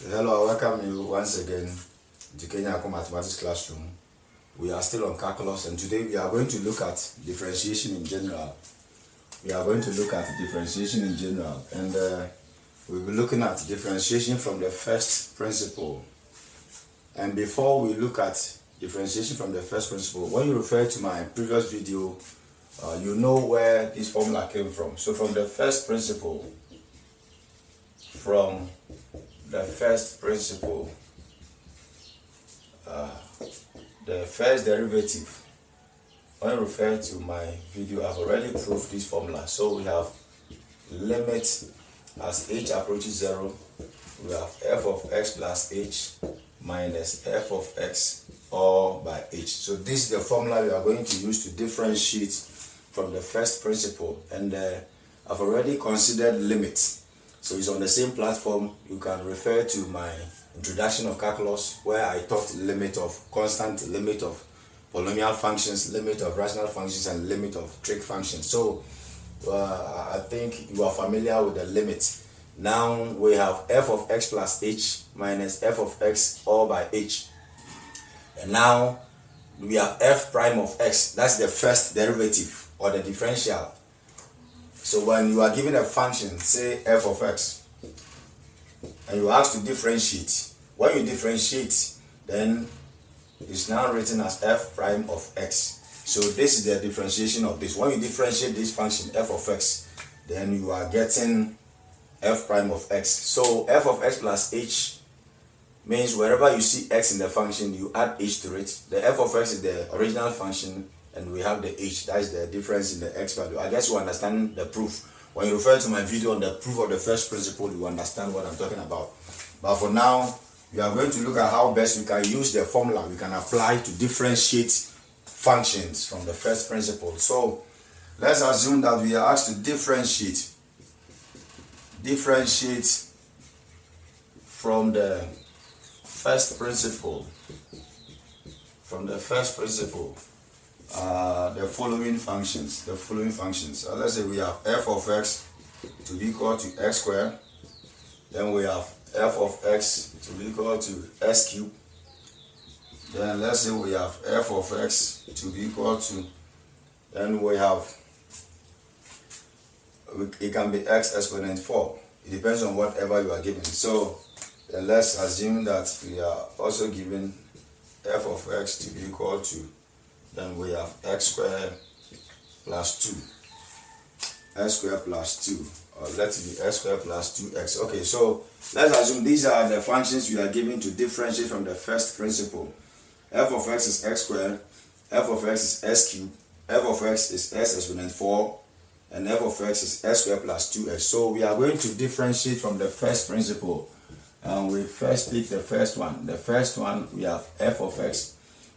Hello, I welcome you once again to Kenya Mathematics Classroom. We are still on calculus, and today we are going to look at differentiation in general. And we'll be looking at differentiation from the first principle. And before we look at differentiation from the first principle, when you refer to my previous video, you know where this formula came from. So from the first principle, the first derivative, when I refer to my video, I've already proved this formula. So we have limit as h approaches 0, we have f of x plus h minus f of x all by h. So this is the formula we are going to use to differentiate from the first principle, and I've already considered limits. So it's on the same platform. You can refer to my introduction of calculus, where I taught limit of constant, limit of polynomial functions, limit of rational functions, and limit of trig functions. So I think you are familiar with the limit. Now we have f of x plus h minus f of x all by h. And now we have f prime of x. That's the first derivative or the differential. So when you are given a function, say f of x, and you ask to differentiate, when you differentiate, then it's now written as f prime of x. So this is the differentiation of this. When you differentiate this function f of x, then you are getting f prime of x. So f of x plus h means wherever you see x in the function, you add h to it. The f of x is the original function, and we have the h. That is the difference in the x value. I guess you understand the proof. When you refer to my video on the proof of the first principle, you understand what I'm talking about. But for now, we are going to look at how best we can use the formula we can apply to differentiate functions from the first principle. So let's assume that we are asked to differentiate from the first principle. The following functions. Let's say we have f of x to be equal to x squared. Then we have f of x to be equal to s cubed. Then let's say we have f of x to be equal to, then we have, it can be x exponent 4. It depends on whatever you are given. So then let's assume that we are also given f of x to be equal to, then we have x squared plus 2. X squared plus 2. Or let it be x squared plus 2x. Okay, so let's assume these are the functions we are given to differentiate from the first principle. F of x is x squared, f of x is s cubed, f of x is s exponent 4, and f of x is s squared plus 2x. So we are going to differentiate from the first principle. And we first pick the first one. The first one, we have f of x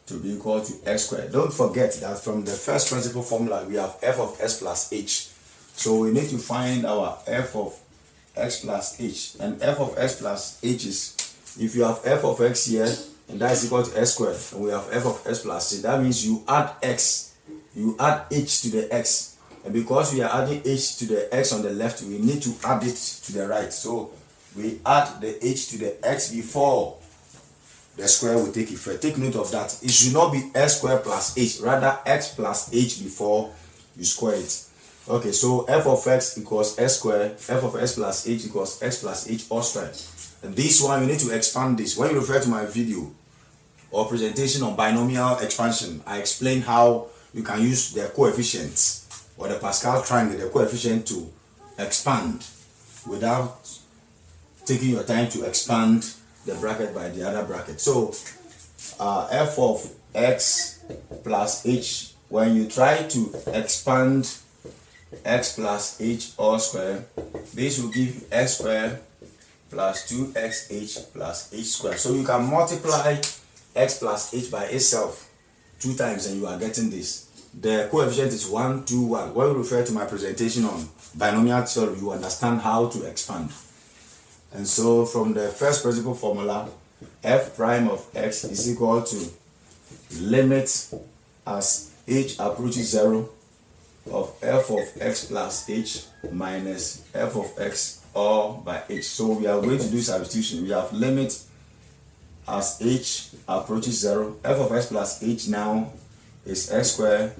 to be equal to x squared. Don't forget that from the first principle formula, we have f of s plus h. So we need to find our f of x plus h. And f of x plus h is, if you have f of x here, and that is equal to x squared, and we have f of x plus h, that means you add x, you add h to the x. And because we are adding h to the x on the left, we need to add it to the right. So we add the h to the x before the square will take effect. Take note of that. It should not be x squared plus h, rather x plus h before you square it. Okay, so f of x equals s squared, f of s plus h equals x plus h all squared. And this one, you need to expand this. When you refer to my video or presentation on binomial expansion, I explain how you can use the coefficients or the Pascal triangle, the coefficient, to expand without taking your time to expand the bracket by the other bracket. So f of x plus h, when you try to expand x plus h all square, this will give you x squared plus 2xh plus h squared. So you can multiply x plus h by itself 2 times and you are getting this. The coefficient is 1, 2, 1. When you refer to my presentation on binomial theory, you understand how to expand. And so from the first principle formula, f prime of x is equal to limit as h approaches 0, of f of x plus h minus f of x all by h. So we are going to do substitution. We have limit as h approaches 0. F of x plus h now is x squared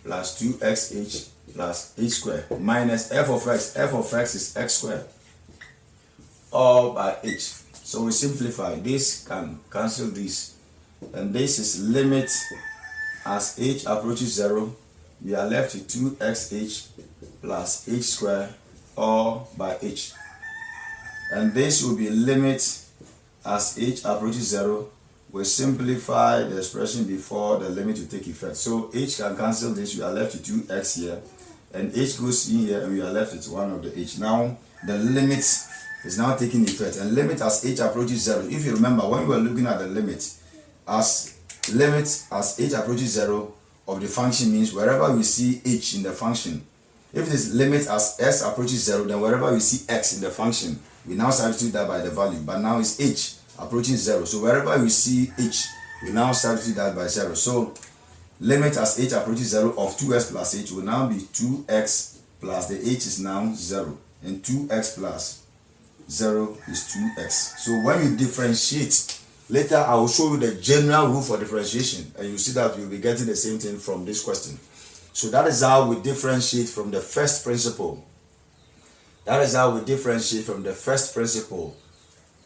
plus 2xh plus h squared minus f of x. F of x is x squared all by h. So we simplify. This can cancel this, and this is limit as h approaches 0. We are left with 2xh plus h squared all by h, and this will be limit as h approaches 0. We simplify the expression before the limit to take effect. So h can cancel this. We are left with 2x here, and h goes in here, and we are left with 1 of the h. Now the limit is now taking effect, and limit as h approaches 0. If you remember, when we were looking at the limit as h approaches 0 of the function, means wherever we see h in the function, if it is limit as s approaches 0, then wherever we see x in the function, we now substitute that by the value. But now it's h approaching 0. So wherever we see h, we now substitute that by 0. So limit as h approaches 0 of 2x plus h will now be 2x plus the h is now 0. And 2x plus 0 is 2x. So when you differentiate, later I will show you the general rule for differentiation, and you see that you'll be getting the same thing from this question. So that is how we differentiate from the first principle. That is how we differentiate from the first principle.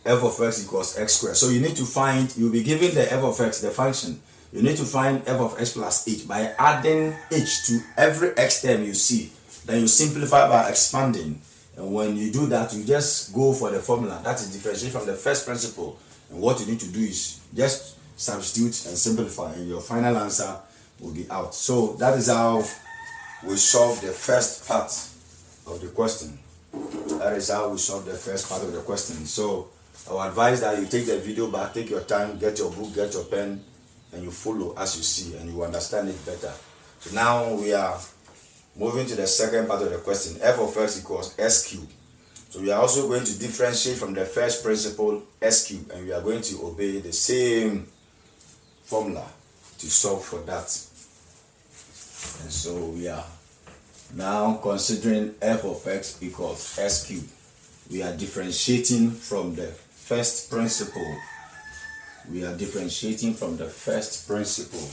F of x equals x squared. So you need to find, you'll be given the f of x, the function. You need to find f of x plus h by adding h to every x term you see. Then you simplify by expanding. And when you do that, you just go for the formula. That is differentiate from the first principle. And what you need to do is just substitute and simplify, and your final answer will be out. So that is how we solve the first part of the question. That is how we solve the first part of the question. So I would advise that you take the video back, take your time, get your book, get your pen, and you follow as you see, and you understand it better. So now we are moving to the second part of the question. F of x equals s cubed. So we are also going to differentiate from the first principle, s cubed, and we are going to obey the same formula to solve for that. And so we are now considering f of x equals s cubed. We are differentiating from the first principle. We are differentiating from the first principle.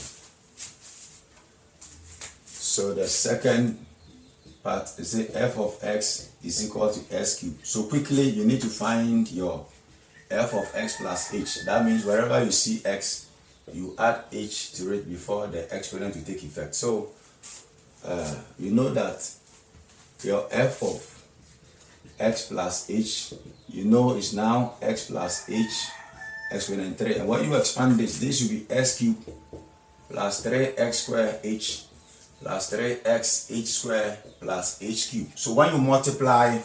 So the second part is the f of x is equal to s cubed. So quickly you need to find your f of x plus h. That means wherever you see x, you add h to it before the exponent to take effect. So you know that your f of x plus h, you know, is now x plus h exponent 3. And when you expand this, this will be s cubed plus 3x squared h plus 3x h squared plus h cubed. So when you multiply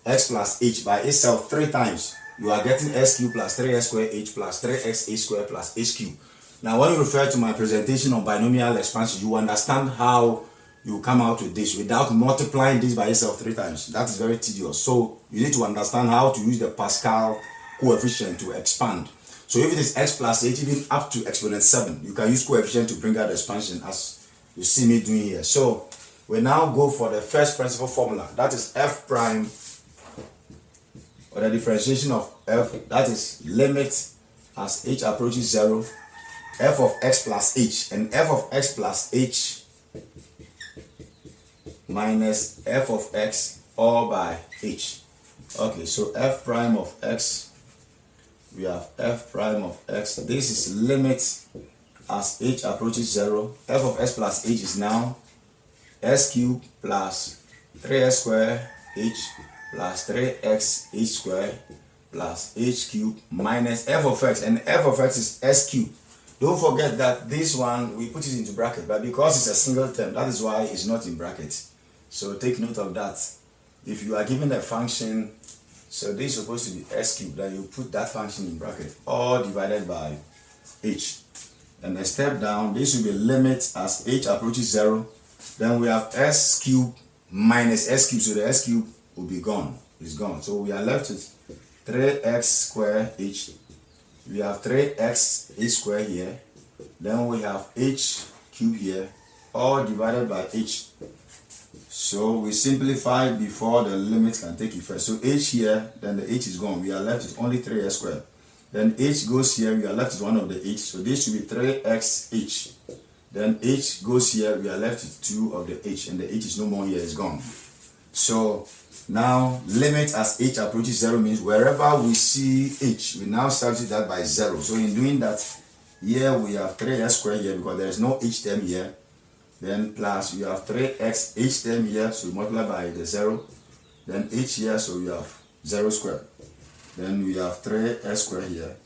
x plus h by itself 3 times, you are getting s cubed plus 3x squared h plus 3x h squared plus h cubed. Now when you refer to my presentation on binomial expansion, you understand how you come out with this without multiplying this by itself 3 times. That is very tedious. So you need to understand how to use the Pascal coefficient to expand. So if it is x plus h, even up to exponent 7, you can use coefficient to bring out the expansion as you see me doing here. So we now go for the first principle formula. That is f prime, or the differentiation of f, that is limit as h approaches 0, f of x plus h, and f of x plus h minus f of x all by h. Okay, so f prime of x, we have f prime of x. This is limit as h approaches 0. F of x plus h is now s cubed plus 3s squared h plus 3x h squared plus h cubed minus f of x, and f of x is s cubed. Don't forget that this one, we put it into bracket, but because it's a single term, that is why it's not in brackets. So take note of that. If you are given a function, so this is supposed to be s cubed, then you put that function in bracket, all divided by h. And then step down, this will be limit as h approaches 0. Then we have s cubed minus s cubed, so the s cubed will be gone. It's gone. So we are left with 3x squared h. We have 3x h squared here. Then we have h cubed here, all divided by h. So we simplify before the limit can take effect. So h here, then the h is gone. We are left with only 3x squared. Then h goes here, we are left with one of the h. So this should be 3xh. Then h goes here, we are left with 2 of the h. And the h is no more here, it's gone. So now limit as h approaches 0 means wherever we see h, we now substitute that by 0. So in doing that, here we have 3x squared here because there is no h term here. Then plus we have 3x h term here, so multiply by the 0. Then h here, so we have 0 squared. Then we have 3x squared here.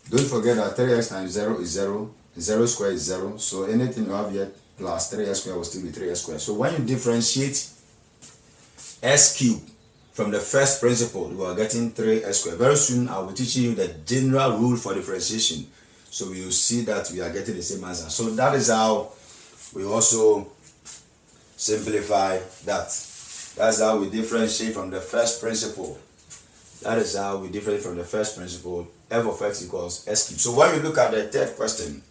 Don't forget that 3x times 0 is 0. 0 squared is 0. So anything you have here plus 3x squared will still be 3x squared. So when you differentiate s cubed from the first principle, you are getting 3x squared. Very soon I will be teaching you the general rule for differentiation. So you will see that we are getting the same answer. So that is how we also simplify that. That's how we differentiate from the first principle. That is how we differentiate from the first principle. F of x equals s cubed. So when we look at the third question,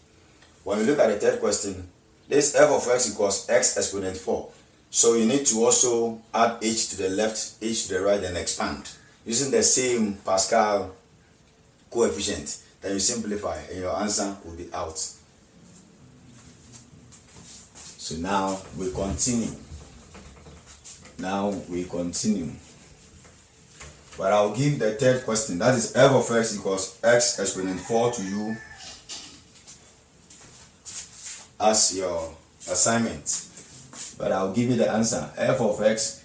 this f of x equals x exponent 4. So you need to also add h to the left, h to the right, and expand using the same Pascal coefficient. Then you simplify and your answer will be out. So now we continue. But I'll give the third question. That is f of x equals x exponent 4 to you as your assignment. But I'll give you the answer. F of x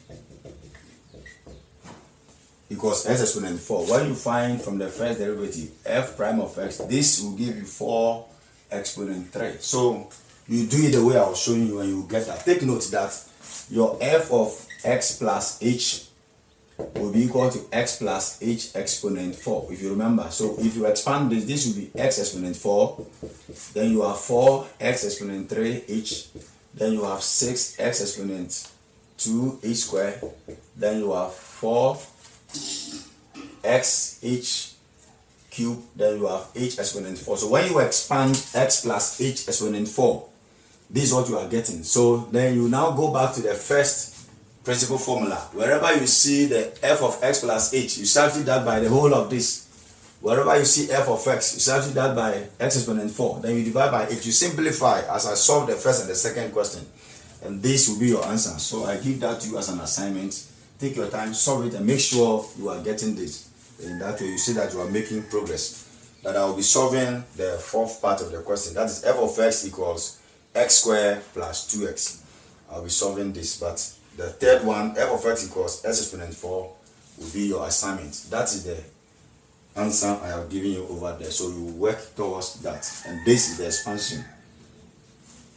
equals x exponent 4. What you find from the first derivative, f prime of x, this will give you 4 exponent 3. So you do it the way I was showing you and you will get that. Take note that your f of x plus h will be equal to x plus h exponent 4, if you remember. So if you expand this, this will be x exponent 4. Then you have 4 x exponent 3 h. Then you have 6 x exponent 2 h squared. Then you have 4 x h cubed. Then you have h exponent 4. So when you expand x plus h exponent 4, this is what you are getting. So then you now go back to the first principal formula. Wherever you see the f of x plus h, you substitute that by the whole of this. Wherever you see f of x, you substitute that by x exponent 4. Then you divide by 8. You simplify as I solved the first and the second question. And this will be your answer. So I give that to you as an assignment. Take your time, solve it, and make sure you are getting this. In that way, you see that you are making progress. That I will be solving the fourth part of the question. That is f of x equals x squared plus 2x. I'll be solving this. But the third one, f of x equals x exponent 4, will be your assignment. That is the answer I have given you over there. So you work towards that. And this is the expansion.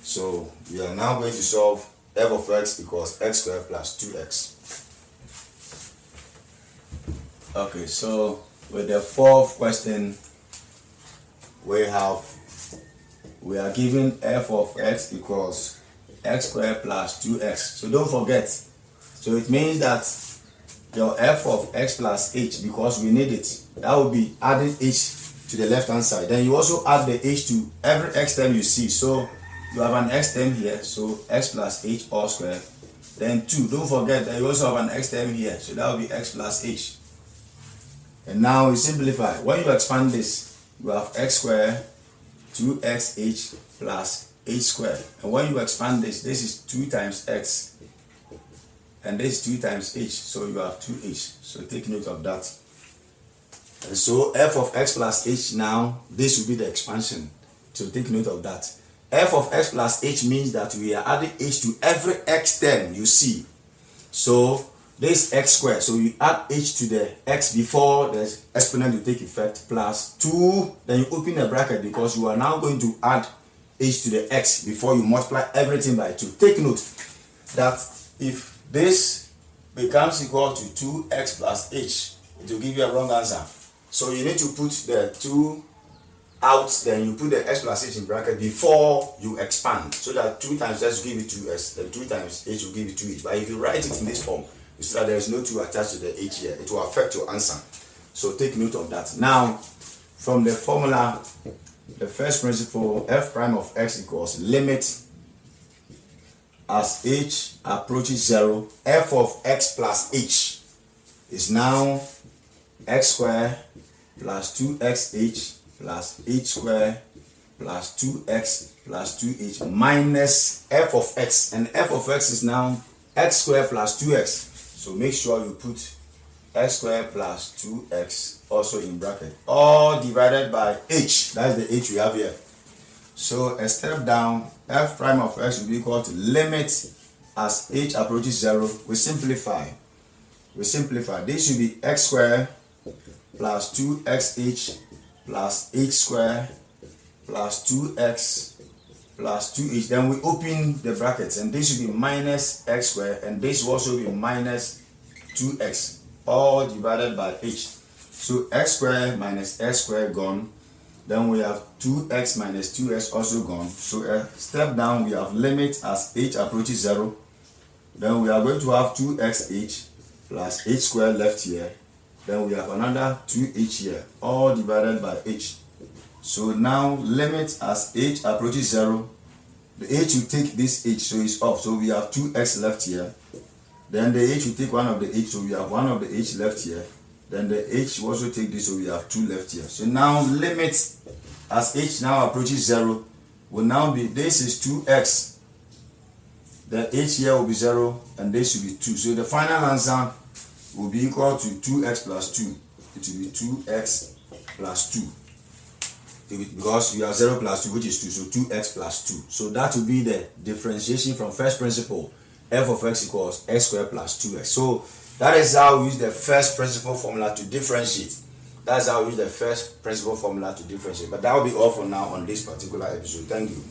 So we are now going to solve f of x equals x squared plus 2x. Okay, so with the fourth question, we are given f of x equals x squared plus 2x. So don't forget. So it means that your f of x plus h, because we need it, that will be adding h to the left hand side. Then you also add the h to every x term you see. So you have an x term here, so x plus h all squared. Then 2, don't forget that you also have an x term here, so that will be x plus h. And now we simplify. When you expand this, you have x squared 2xh plus h squared. And when you expand this, this is 2 times x. And this is 2 times h. So you have 2h. So take note of that. And so f of x plus h now, this will be the expansion. So take note of that. F of x plus h means that we are adding h to every x term you see. So this x squared, so you add h to the x before the exponent will take effect, plus 2, then you open a bracket because you are now going to add h to the x before you multiply everything by 2. Take note that if this becomes equal to 2x plus h, it will give you a wrong answer. So you need to put the 2 out, then you put the x plus h in bracket before you expand, so that 2 times x will give you 2x, then 2 times h will give you 2h. But if you write it in this form, you see that there is no 2 attached to the h here. It will affect your answer. So take note of that. Now, from the formula, the first principle, f prime of x equals limit as h approaches 0, f of x plus h is now x squared plus 2xh plus h squared plus 2x plus 2h minus f of x, and f of x is now x squared plus 2x. So make sure you put x squared plus 2x also in bracket, all divided by h. That's the h we have here. So a step down, f prime of x will be equal to limit as h approaches 0. We simplify. This should be x squared plus 2xh plus h squared plus 2x plus 2h. Then we open the brackets, and this should be minus x squared, and this will also be minus 2x, all divided by h. So x squared minus x squared gone. Then we have 2x minus 2x also gone. So a step down, we have limit as h approaches 0. Then we are going to have 2xh plus h squared left here. Then we have another 2h here, all divided by h. So now limit as h approaches 0. The h will take this h, so it's off. So we have 2x left here. Then the h will take one of the h, so we have one of the h left here. Then the h will also take this, so we have 2 left here. So now limit as h now approaches 0 will now be, this is 2x. The h here will be 0, and this will be 2. So the final answer will be equal to 2x plus 2. It will be 2x plus 2. Because we have 0 plus 2, which is 2, so 2x plus 2. So that will be the differentiation from first principle. F of x equals x squared plus 2x. So that is how we use the first principle formula to differentiate. That's how we use the first principle formula to differentiate. But that will be all for now on this particular episode. Thank you.